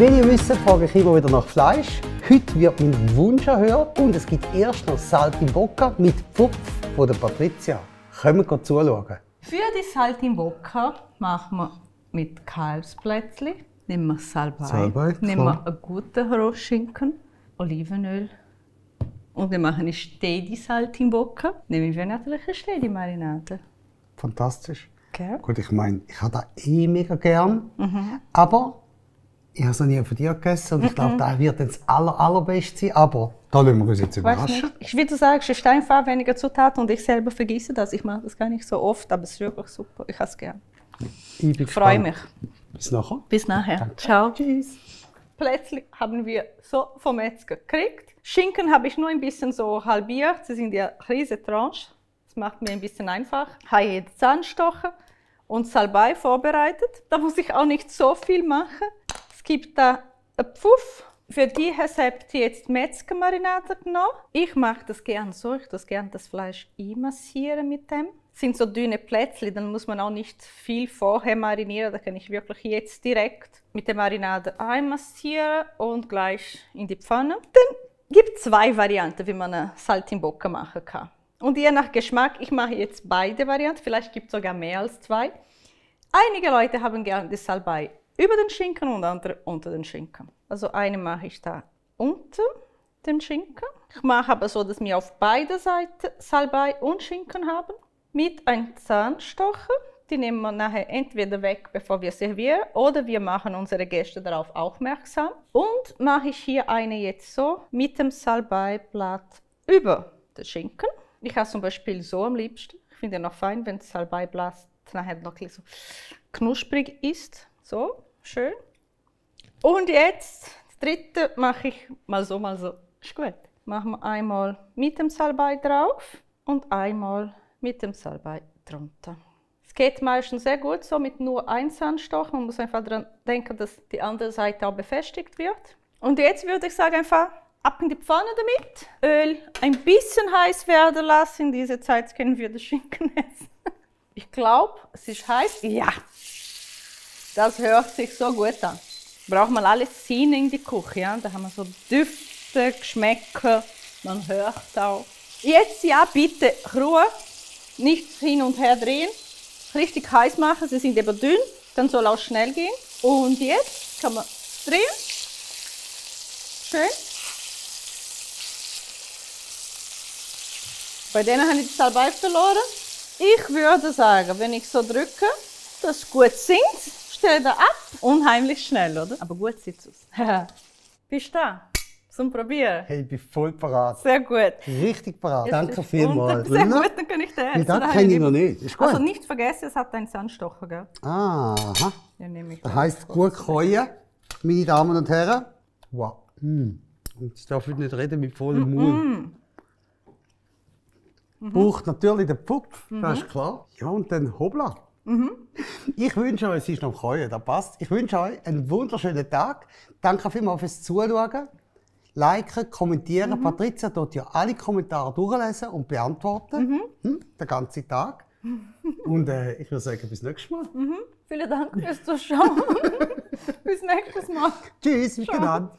Wie ihr wisst, frage ich immer wieder nach Fleisch. Heute wird mein Wunsch erhört und es gibt erst noch Saltimbocca mit Pfupf von der Patricia. Können wir zuschauen? Für die Saltimbocca machen wir mit Kalbsplätzli. Nehmen wir Salbei, nehmen wir einen guten Rostschinken, Olivenöl und wir machen eine Stedi Saltimbocca. Nehmen wir natürlich eine Stedi Marinade. Fantastisch. Okay. Gut, ich meine, ich habe das mega gern, aber ich habe es noch nie von dir gegessen und ich glaube, das wird das allerbeste sein, aber da lassen wir uns jetzt überraschen. Ich würde sagen, es ist einfach weniger Zutaten und ich selber vergesse das. Ich mache das gar nicht so oft, aber es ist wirklich super. Ich habe es gern. Ich freue mich. Bis nachher. Bis nachher. Danke. Ciao. Tschüss. Plätzli haben wir so vom Metzger gekriegt. Schinken habe ich nur ein bisschen so halbiert. Sie sind ja riesige Tranche. Das macht mir ein bisschen einfach. Ich habe jetzt Zahnstocher und Salbei vorbereitet. Da muss ich auch nicht so viel machen. Es gibt da einen Pfuff. Für die habt ihr jetzt Metzgermarinade genommen. Ich mache das gerne so. Ich das gerne das Fleisch einmassieren mit dem. Das sind so dünne Plätzchen, dann muss man auch nicht viel vorher marinieren. Da kann ich wirklich jetzt direkt mit der Marinade einmassieren und gleich in die Pfanne. Dann gibt es zwei Varianten, wie man eine Saltimbocca machen kann. Und je nach Geschmack, ich mache jetzt beide Varianten, vielleicht gibt es sogar mehr als zwei. Einige Leute haben gerne die Salbei über den Schinken und andere unter den Schinken. Also eine mache ich da unter dem Schinken. Ich mache aber so, dass wir auf beiden Seiten Salbei und Schinken haben. Mit einem Zahnstocher. Die nehmen wir nachher entweder weg, bevor wir servieren, oder wir machen unsere Gäste darauf aufmerksam. Und mache ich hier eine jetzt so mit dem Salbeiblatt über den Schinken. Ich habe zum Beispiel so am liebsten. Ich finde es noch fein, wenn das Salbeiblatt nachher noch ein bisschen so knusprig ist. So, schön. Und jetzt, das dritte mache ich mal so, mal so. Ist gut. Machen wir einmal mit dem Salbei drauf und einmal mit dem Salbei drunter. Es geht meistens sehr gut so mit nur einem Zahnstocher. Man muss einfach daran denken, dass die andere Seite auch befestigt wird. Und jetzt würde ich sagen, einfach ab in die Pfanne damit. Öl ein bisschen heiß werden lassen. In dieser Zeit können wir den Schinken essen. Ich glaube, es ist heiß. Ja, das hört sich so gut an. Braucht man alles Sinne in die Küche. Ja? Da haben wir so Düfte, Geschmäcker. Man hört auch. Jetzt ja, bitte Ruhe. Nicht hin und her drehen, richtig heiß machen, sie sind eben dünn, dann soll auch schnell gehen. Und jetzt kann man drehen, schön. Bei denen habe ich die Salbei verloren. Ich würde sagen, wenn ich so drücke, dass es gut singt, stelle da ab. Unheimlich schnell, oder? Aber gut sieht es aus. Bist du da? Zum Probieren. Hey, ich bin voll parat. Sehr gut. Richtig parat. Danke vielmals. Sehr gut, dann kann ich den essen. Das kenne ich noch nicht. Ist gut. Also nicht vergessen, es hat einen Zahnstocher, gell? Aha. Den nehme ich Das heisst gut kreuen, meine Damen und Herren. Wow. Und jetzt darf ich nicht reden mit vollem Mund. Braucht natürlich den Pfupf, das ist klar. Ja, und dann Hobla. Ich wünsche euch, es ist noch Kreuen, das passt. Ich wünsche euch einen wunderschönen Tag. Danke vielmals fürs Zuschauen. Liken, kommentieren. Patricia tut ja alle Kommentare durchlesen und beantworten. Den ganzen Tag. Und ich würde sagen, bis nächstes Mal. Vielen Dank fürs Zuschauen. Bis nächstes Mal. Tschüss, miteinander.